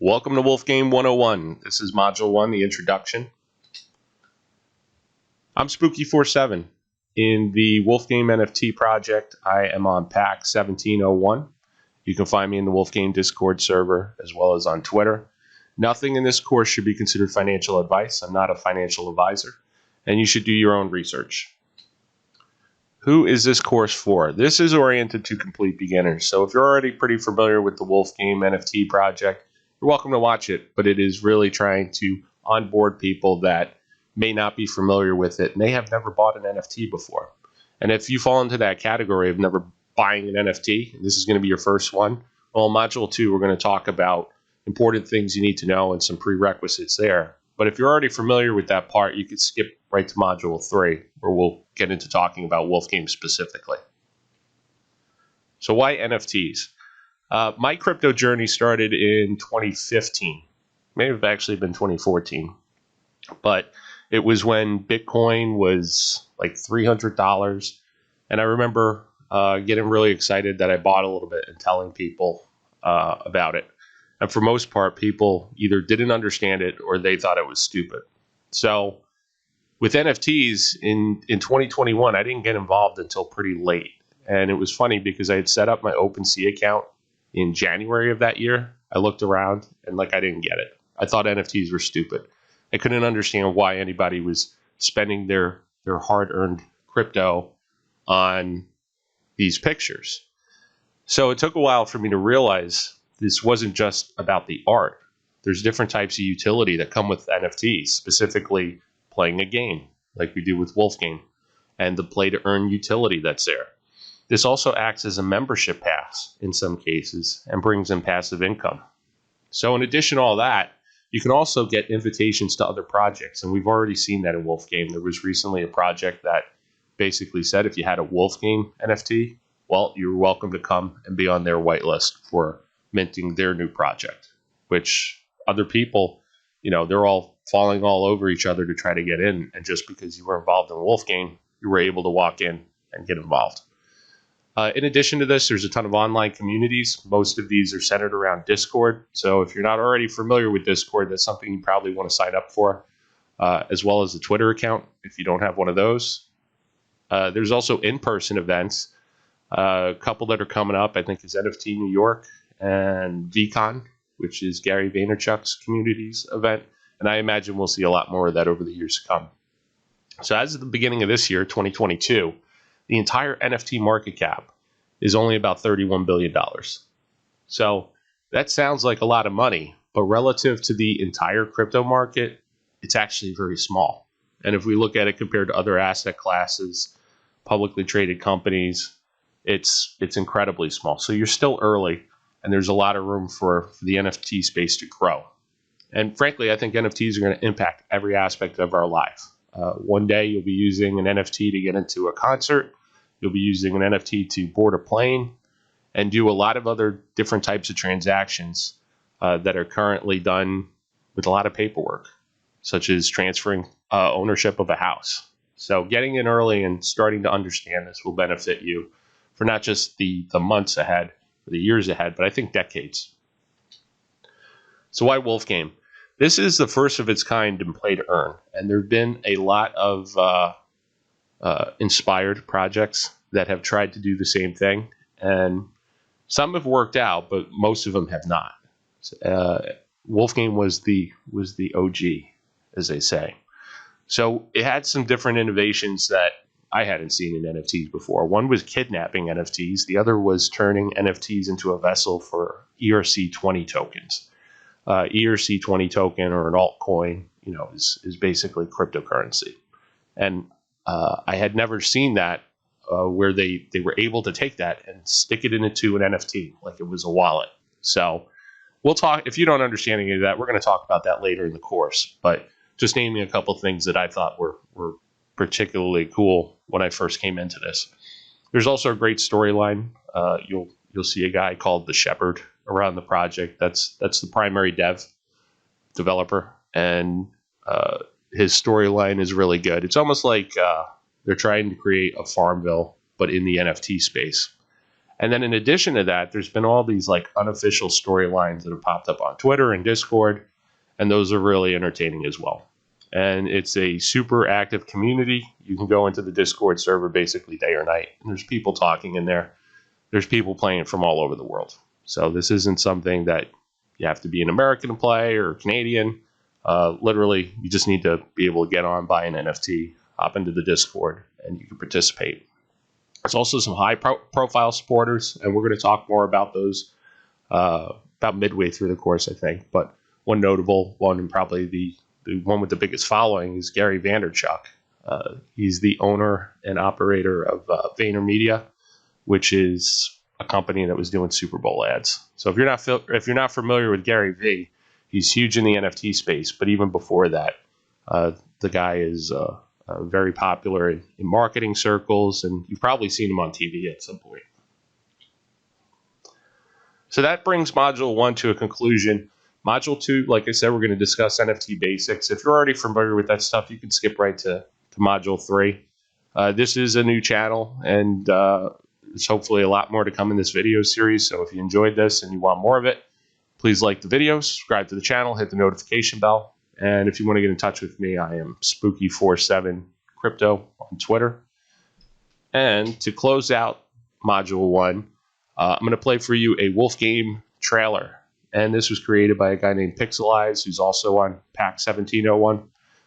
Welcome to Wolf Game 101. This is Module 1, the introduction. I'm Spooky47. In the Wolf Game NFT project, I am on pack 1701. You can find me in the Wolf Game Discord server as well as on Twitter. Nothing in this course should be considered financial advice. I'm not a financial advisor, and you should do your own research. Who is this course for? This is oriented to complete beginners. So if you're already pretty familiar with the Wolf Game NFT project, you're welcome to watch it, but it is really trying to onboard people that may not be familiar with it, and they have never bought an NFT before. And if you fall into that category of never buying an NFT, and this is going to be your first one, well, in Module 2, we're going to talk about important things you need to know and some prerequisites there. But if you're already familiar with that part, you could skip right to Module 3, where we'll get into talking about Wolf Game specifically. So why NFTs? My crypto journey started in 2015. May have actually been 2014. But it was when Bitcoin was like $300. And I remember getting really excited that I bought a little bit and telling people about it. And for most part, people either didn't understand it or they thought it was stupid. So with NFTs in 2021, I didn't get involved until pretty late. And it was funny because I had set up my OpenSea account in January of that year. I looked around and I didn't get it. I thought NFTs were stupid. I couldn't understand why anybody was spending their hard-earned crypto on these pictures. So it took a while for me to realize this wasn't just about the art. There's different types of utility that come with NFTs, specifically playing a game like we do with Wolf Game and the play to earn utility that's there. This also acts as a membership pass in some cases and brings in passive income. So in addition to all that, you can also get invitations to other projects. And we've already seen that in Wolf Game. There was recently a project that basically said if you had a Wolf Game NFT, well, you're welcome to come and be on their whitelist for minting their new project, which other people, they're all falling all over each other to try to get in. And just because you were involved in Wolf Game, you were able to walk in and get involved. In addition to this, there's a ton of online communities. Most of these are centered around Discord. So if you're not already familiar with Discord, that's something you probably want to sign up for, as well as a Twitter account if you don't have one of those. There's also in-person events. A couple that are coming up, I think, is NFT New York and VCon, which is Gary Vaynerchuk's communities event. And I imagine we'll see a lot more of that over the years to come. So as of the beginning of this year, 2022, the entire NFT market cap is only about $31 billion. So that sounds like a lot of money, but relative to the entire crypto market, it's actually very small. And if we look at it compared to other asset classes, publicly traded companies, it's incredibly small. So you're still early, and there's a lot of room for the NFT space to grow. And frankly, I think NFTs are going to impact every aspect of our life. One day you'll be using an NFT to get into a concert. You'll be using an NFT to board a plane and do a lot of other different types of transactions that are currently done with a lot of paperwork, such as transferring ownership of a house. So getting in early and starting to understand this will benefit you for not just the months ahead or the years ahead, but I think decades. So why Wolf Game? This is the first of its kind in play to earn, and there have been a lot of inspired projects that have tried to do the same thing, and some have worked out, but most of them have not. Wolf Game was the OG, as they say. So it had some different innovations that I hadn't seen in NFTs before. One was kidnapping NFTs. The other was turning NFTs into a vessel for ERC20 tokens. ERC20 token, or an altcoin, is basically cryptocurrency. And I had never seen that where they were able to take that and stick it into an NFT like it was a wallet. So we'll talk. If you don't understand any of that, we're going to talk about that later in the course. But just naming a couple things that I thought were particularly cool when I first came into this. There's also a great storyline. You'll see a guy called the Shepherd around the project. That's the primary developer, and his storyline is really good. It's almost like they're trying to create a Farmville, but in the NFT space. And then in addition to that, there's been all these like unofficial storylines that have popped up on Twitter and Discord, and those are really entertaining as well. And it's a super active community. You can go into the Discord server basically day or night, and there's people talking in there. There's people playing from all over the world. So this isn't something that you have to be an American to play or Canadian. Literally, you just need to be able to get on, buy an NFT, hop into the Discord, and you can participate. There's also some high-profile supporters, and we're going to talk more about those about midway through the course, I think. But one notable one, and probably the one with the biggest following, is Gary Vaynerchuk. He's the owner and operator of VaynerMedia, which is a company that was doing Super Bowl ads. So if you're not familiar with Gary V, he's huge in the NFT space. But even before that, the guy is very popular in marketing circles, and you've probably seen him on TV at some point. So that brings Module 1 to a conclusion. Module 2, like I said, we're going to discuss NFT basics. If you're already familiar with that stuff, you can skip right to Module 3. This is a new channel, and there's hopefully a lot more to come in this video series. So if you enjoyed this and you want more of it, please like the video, subscribe to the channel, hit the notification bell. And if you want to get in touch with me, I am Spooky47Crypto on Twitter. And to close out Module 1, I'm going to play for you a Wolf Game trailer. And this was created by a guy named Pixelize, who's also on Pack 1701.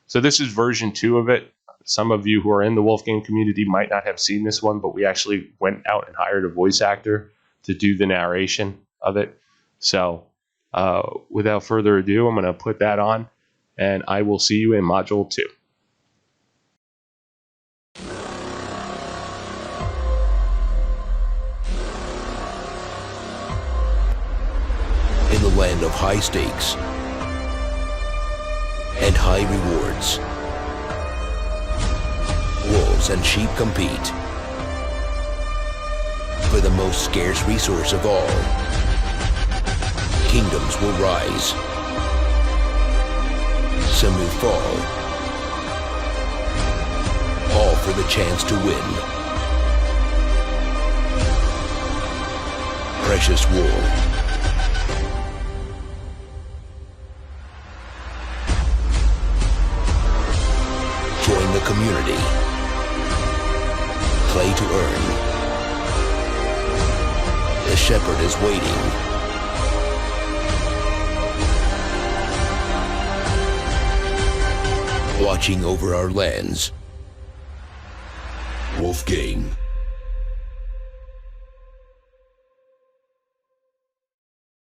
So this is version 2 of it. Some of you who are in the Wolf Game community might not have seen this one, but we actually went out and hired a voice actor to do the narration of it. So without further ado, I'm going to put that on, and I will see you in Module 2. In the land of high stakes and high rewards, wolves and sheep compete for the most scarce resource of all. Kingdoms will rise, some will fall, all for the chance to win. Precious wool. Join the community. Play to earn. The shepherd is waiting. Watching over our lands. Wolf Game.